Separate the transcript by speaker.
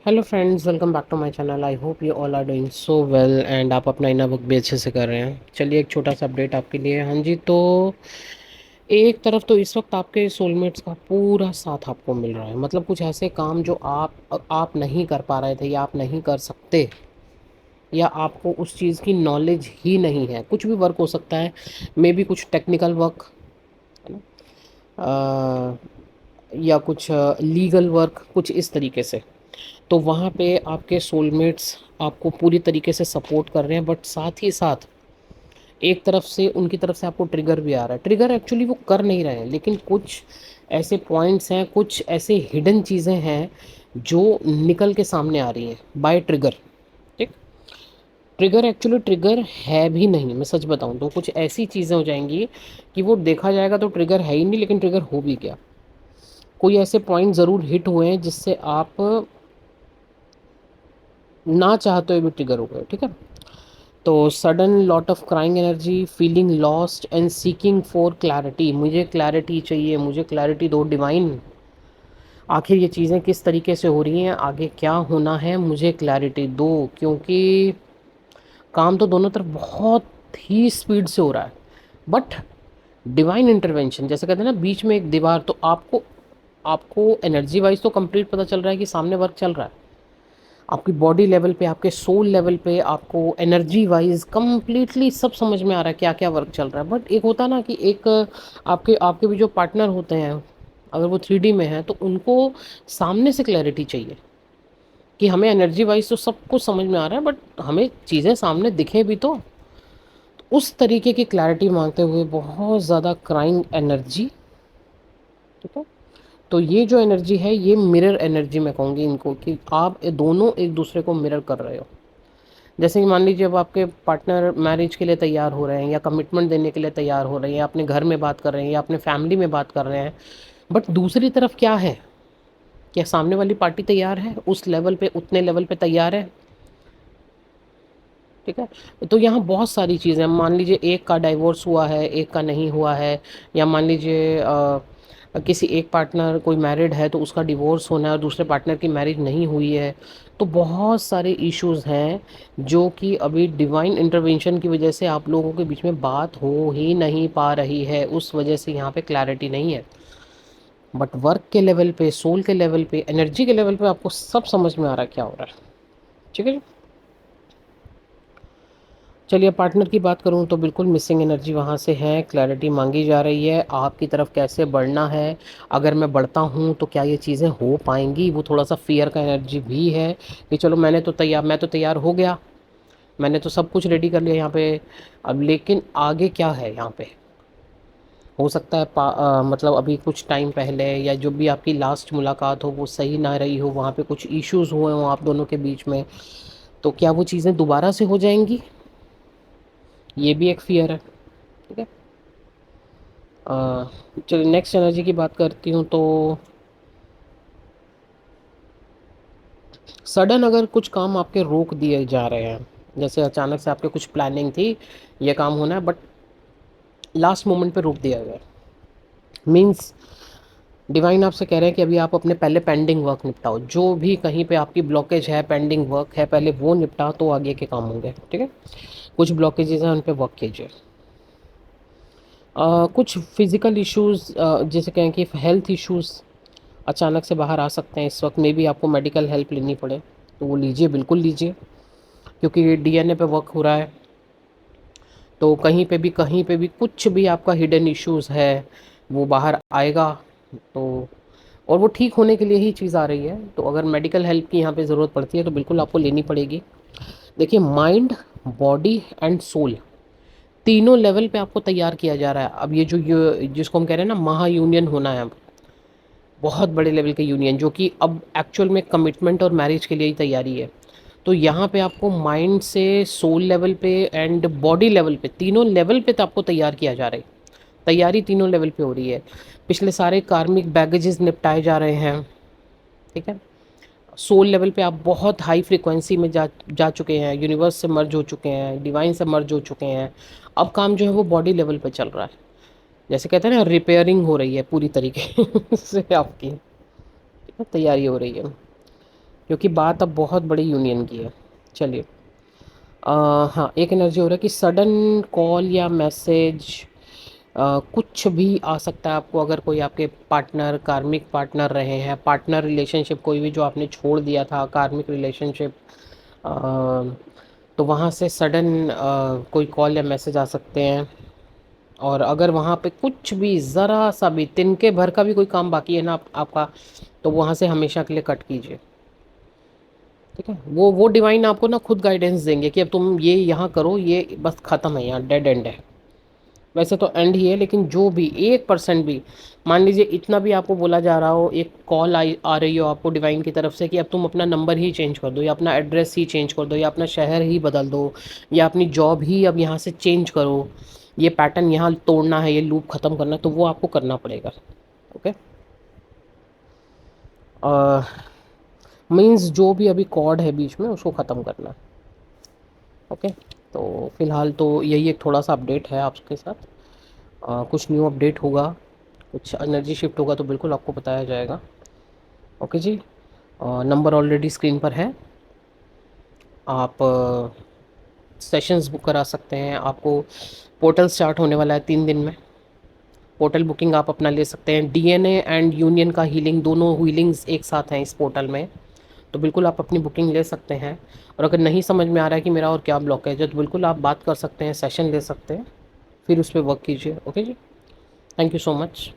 Speaker 1: Hello friends, welcome back to my channel. I hope you all are doing so well and आप अपना inner work भी अच्छे से कर रहे हैं। चलिए, एक छोटा सा अपडेट आपके लिए। हाँ जी, तो एक तरफ तो इस वक्त आपके सोलमेट्स का पूरा साथ आपको मिल रहा है। मतलब कुछ ऐसे काम जो आप नहीं कर पा रहे थे या आप नहीं कर सकते, या आपको उस चीज़ की नॉलेज ही नहीं है। कुछ भी वर्क हो सकता है, मे बी कुछ टेक्निकल वर्क, है ना, या कुछ लीगल वर्क, कुछ इस तरीके से। तो वहाँ पे आपके सोलमेट्स आपको पूरी तरीके से सपोर्ट कर रहे हैं, बट साथ ही साथ एक तरफ से उनकी तरफ से आपको ट्रिगर भी आ रहा है। ट्रिगर एक्चुअली वो कर नहीं रहे हैं, लेकिन कुछ ऐसे पॉइंट्स हैं, कुछ ऐसे हिडन चीज़ें हैं जो निकल के सामने आ रही हैं बाय ट्रिगर। ठीक। ट्रिगर एक्चुअली ट्रिगर है भी नहीं, मैं सच बताऊं तो कुछ ऐसी चीज़ें हो जाएंगी कि वो देखा जाएगा तो ट्रिगर है ही नहीं, लेकिन ट्रिगर हो भी गया। कोई ऐसे पॉइंट ज़रूर हिट हुए हैं जिससे आप ना चाहते हुए भी ट्रिगर हो गए। ठीक है। तो sudden lot of crying energy, feeling lost and seeking for clarity. मुझे क्लैरिटी चाहिए, मुझे क्लैरिटी दो डिवाइन। आखिर ये चीज़ें किस तरीके से हो रही हैं, आगे क्या होना है, मुझे क्लैरिटी दो। क्योंकि काम तो दोनों तरफ बहुत ही स्पीड से हो रहा है, बट डिवाइन इंटरवेंशन, जैसे कहते हैं ना, बीच में एक दीवार। तो आपको आपको एनर्जी वाइज तो कंप्लीट पता चल रहा है कि सामने वर्क चल रहा है। आपकी बॉडी लेवल पे, आपके सोल लेवल पे, आपको एनर्जी वाइज कम्प्लीटली सब समझ में आ रहा है क्या क्या वर्क चल रहा है। बट एक होता ना कि एक आपके आपके भी जो पार्टनर होते हैं, अगर वो 3D में है तो उनको सामने से क्लैरिटी चाहिए कि हमें एनर्जी वाइज तो सब कुछ समझ में आ रहा है, बट हमें चीज़ें सामने दिखें भी तो। उस तरीके की क्लैरिटी मांगते हुए बहुत ज़्यादा क्राइंग एनर्जी। ठीक है। तो ये जो एनर्जी है, ये मिरर एनर्जी मैं कहूँगी इनको, कि आप ये दोनों एक दूसरे को मिरर कर रहे हो। जैसे कि मान लीजिए, अब आपके पार्टनर मैरिज के लिए तैयार हो रहे हैं या कमिटमेंट देने के लिए तैयार हो रहे हैं, या अपने घर में बात कर रहे हैं या अपने फैमिली में बात कर रहे हैं, बट दूसरी तरफ क्या है, क्या सामने वाली पार्टी तैयार है उस लेवल पे, उतने लेवल पे तैयार है? ठीक है। तो यहाँ बहुत सारी चीज़ें, मान लीजिए एक का डाइवोर्स हुआ है, एक का नहीं हुआ है, या मान लीजिए किसी एक पार्टनर कोई मैरिड है तो उसका डिवोर्स होना है और दूसरे पार्टनर की मैरिज नहीं हुई है। तो बहुत सारे इश्यूज हैं जो कि अभी डिवाइन इंटरवेंशन की वजह से आप लोगों के बीच में बात हो ही नहीं पा रही है, उस वजह से यहाँ पे क्लैरिटी नहीं है। बट वर्क के लेवल पे, सोल के लेवल पे, एनर्जी के लेवल पे आपको सब समझ में आ रहा है क्या हो रहा है। ठीक है। चलिए, पार्टनर की बात करूं तो बिल्कुल मिसिंग एनर्जी वहाँ से है, क्लैरिटी मांगी जा रही है आपकी तरफ, कैसे बढ़ना है, अगर मैं बढ़ता हूं तो क्या ये चीज़ें हो पाएंगी। वो थोड़ा सा फियर का एनर्जी भी है कि चलो मैं तो तैयार हो गया, मैंने तो सब कुछ रेडी कर लिया यहाँ पे, अब लेकिन आगे क्या है यहाँ पे। हो सकता है मतलब अभी कुछ टाइम पहले या जो भी आपकी लास्ट मुलाकात हो वो सही ना रही हो, वहाँ पे कुछ इश्यूज हुए हों आप दोनों के बीच में। तो क्या वो चीज़ें दोबारा से हो जाएंगी, ये भी एक फियर है। ठीक है। चलिए, नेक्स्ट एनर्जी की बात करती हूँ तो सडन अगर कुछ काम आपके रोक दिए जा रहे हैं, जैसे अचानक से आपके कुछ प्लानिंग थी, ये काम होना है, बट लास्ट मोमेंट पे रोक दिया गया, मींस डिवाइन आपसे कह रहे हैं कि अभी आप अपने पहले पेंडिंग वर्क निपटाओ। जो भी कहीं पे आपकी ब्लॉकेज है, पेंडिंग वर्क है, पहले वो निपटाओ तो आगे के काम होंगे। ठीक है। कुछ ब्लॉकेजेस हैं, उन पे वर्क कीजिए। कुछ फिज़िकल इश्यूज़, जैसे कहें कि हेल्थ इश्यूज़ अचानक से बाहर आ सकते हैं इस वक्त। में भी आपको मेडिकल हेल्प लेनी पड़े तो वो लीजिए, बिल्कुल लीजिए, क्योंकि डीएनए पे वर्क हो रहा है। तो कहीं पे भी कुछ भी आपका हिडन इश्यूज़ है वो बाहर आएगा। तो और वो ठीक होने के लिए ही चीज़ आ रही है, तो अगर मेडिकल हेल्प की यहाँ पे ज़रूरत पड़ती है तो बिल्कुल आपको लेनी पड़ेगी। देखिए, माइंड, बॉडी एंड सोल, तीनों लेवल पे आपको तैयार किया जा रहा है। अब ये जिसको हम कह रहे हैं ना, महायूनियन होना है अब, बहुत बड़े लेवल के यूनियन, जो कि अब एक्चुअल में कमिटमेंट और मैरिज के लिए ही तैयारी है। तो यहाँ पे आपको माइंड से, सोल लेवल पे एंड बॉडी लेवल पे, तीनों लेवल पे तो आपको तैयार किया जा रहा है। तैयारी तीनों लेवल पे हो रही है। पिछले सारे कार्मिक बैगेजेस निपटाए जा रहे हैं। ठीक है। सोल लेवल पे आप बहुत हाई फ्रिक्वेंसी में जा जा चुके हैं, यूनिवर्स से मर्ज हो चुके हैं, डिवाइन से मर्ज हो चुके हैं। अब काम जो है वो बॉडी लेवल पे चल रहा है। जैसे कहते हैं ना, रिपेयरिंग हो रही है पूरी तरीके से आपकी, ठीक है, तैयारी हो रही है। क्योंकि बात अब बहुत बड़ी यूनियन की है। चलिए, हाँ, एक एनर्जी हो रहा है कि सडन कॉल या मैसेज, कुछ भी आ सकता है आपको। अगर कोई आपके पार्टनर, कार्मिक पार्टनर रहे हैं, पार्टनर रिलेशनशिप कोई भी जो आपने छोड़ दिया था, कार्मिक रिलेशनशिप, तो वहाँ से सडन कोई कॉल या मैसेज आ सकते हैं। और अगर वहाँ पे कुछ भी ज़रा सा भी तिनके भर का भी कोई काम बाकी है ना आपका, तो वहाँ से हमेशा के लिए कट कीजिए। ठीक है, वो डिवाइन आपको ना खुद गाइडेंस देंगे कि अब तुम ये यहाँ करो, ये बस ख़त्म है, यहाँ डेड एंड है। वैसे तो एंड ही है, लेकिन जो भी 1% भी, मान लीजिए इतना भी आपको बोला जा रहा हो, एक कॉल आई आ रही हो आपको डिवाइन की तरफ से कि अब तुम अपना नंबर ही चेंज कर दो, या अपना एड्रेस ही चेंज कर दो, या अपना शहर ही बदल दो, या अपनी जॉब ही अब यहाँ से चेंज करो, ये पैटर्न यहाँ तोड़ना है, ये लूप ख़त्म करना है, तो वो आपको करना पड़ेगा। ओके, मीन्स जो भी अभी कॉर्ड है बीच में उसको ख़त्म करना है। ओके, तो फ़िलहाल तो यही एक थोड़ा सा अपडेट है आपके साथ। कुछ न्यू अपडेट होगा, कुछ एनर्जी शिफ्ट होगा तो बिल्कुल आपको बताया जाएगा। ओके जी, नंबर ऑलरेडी स्क्रीन पर है। आप सेशंस बुक करा सकते हैं। आपको पोर्टल स्टार्ट होने वाला है 3 दिन में। पोर्टल बुकिंग आप अपना ले सकते हैं। डीएनए एंड यूनियन का हीलिंग, दोनों हीलिंग्स एक साथ हैं इस पोर्टल में, तो बिल्कुल आप अपनी बुकिंग ले सकते हैं। और अगर नहीं समझ में आ रहा है कि मेरा और क्या ब्लॉकेज है, तो बिल्कुल आप बात कर सकते हैं, सेशन ले सकते हैं, फिर उस पर वर्क कीजिए। ओके जी, थैंक यू सो मच।